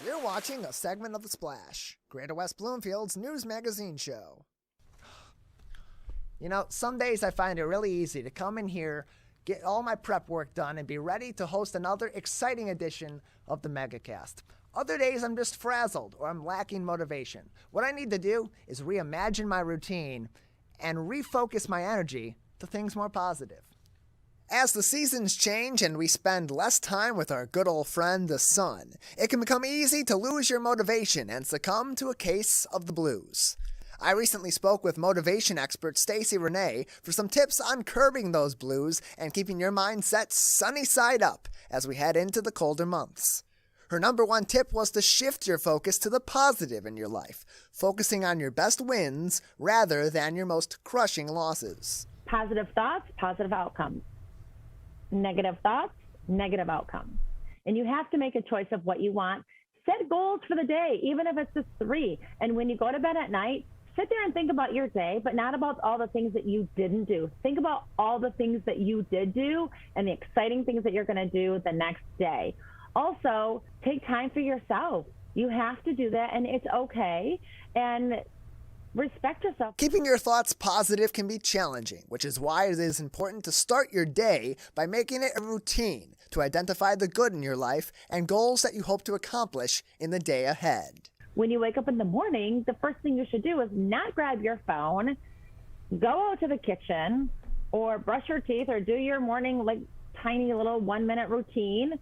You're watching a segment of The Splash, Greater West Bloomfield's news magazine show. You know, some days I find it really easy to come in here, get all my prep work done, and be ready to host another exciting edition of the MegaCast. Other days I'm just frazzled or I'm lacking motivation. What I need to do is reimagine my routine and refocus my energy to things more positive. As the seasons change and we spend less time with our good old friend the sun, it can become easy to lose your motivation and succumb to a case of the blues. I recently spoke with motivation expert Stacey Renee for some tips on curbing those blues and keeping your mindset sunny side up as we head into the colder months. Her number one tip was to shift your focus to the positive in your life, focusing on your best wins rather than your most crushing losses. Positive thoughts, positive outcomes. Negative thoughts, negative outcomes. And you have to make a choice of what you want. Set goals for the day, even if it's just 3. And when you go to bed at night, sit there and think about your day, but not about all the things that you didn't do. Think about all the things that you did do and the exciting things that you're going to do the next day. Also, take time for yourself. You have to do that, and it's okay. And respect yourself. Keeping your thoughts positive can be challenging, which is why it is important to start your day by making it a routine to identify the good in your life and goals that you hope to accomplish in the day ahead. When you wake up in the morning, the first thing you should do is not grab your phone, go out to the kitchen, or brush your teeth, or do your morning tiny little 1-minute routine,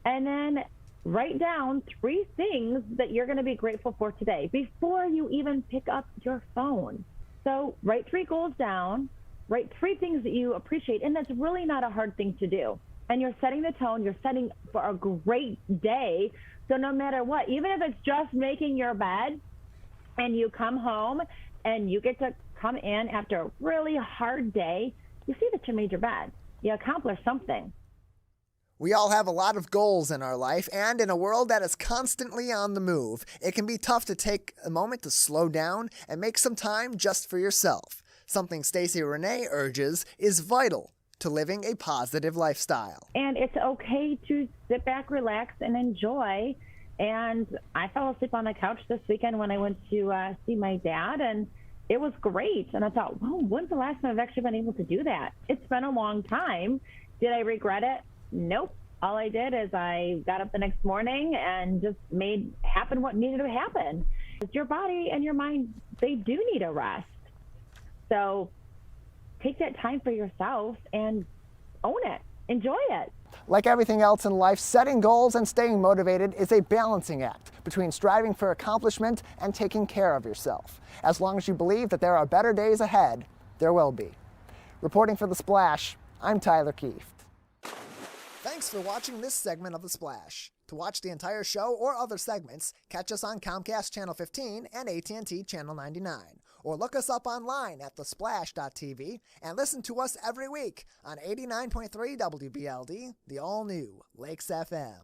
and then write down 3 things that you're going to be grateful for today before you even pick up your phone. So write 3 goals down, write 3 things that you appreciate, and that's really not a hard thing to do. And you're setting the tone, you're setting for a great day. So no matter what, even if it's just making your bed and you come home and you get to come in after a really hard day, you see that you made your bed. You accomplished something. We all have a lot of goals in our life, and in a world that is constantly on the move, it can be tough to take a moment to slow down and make some time just for yourself. Something Stacey Renee urges is vital to living a positive lifestyle. And it's okay to sit back, relax, and enjoy. And I fell asleep on the couch this weekend when I went to see my dad, and it was great. And I thought, well, when's the last time I've actually been able to do that? It's been a long time. Did I regret it? Nope. All I did is I got up the next morning and just made happen what needed to happen. Your body and your mind, they do need a rest. So take that time for yourself and own it. Enjoy it. Like everything else in life, setting goals and staying motivated is a balancing act between striving for accomplishment and taking care of yourself. As long as you believe that there are better days ahead, there will be. Reporting for The Splash, I'm Tyler Keefe. Thanks for watching this segment of The Splash. To watch the entire show or other segments, catch us on Comcast Channel 15 and AT&T Channel 99. Or look us up online at thesplash.tv and listen to us every week on 89.3 WBLD, the all-new Lakes FM.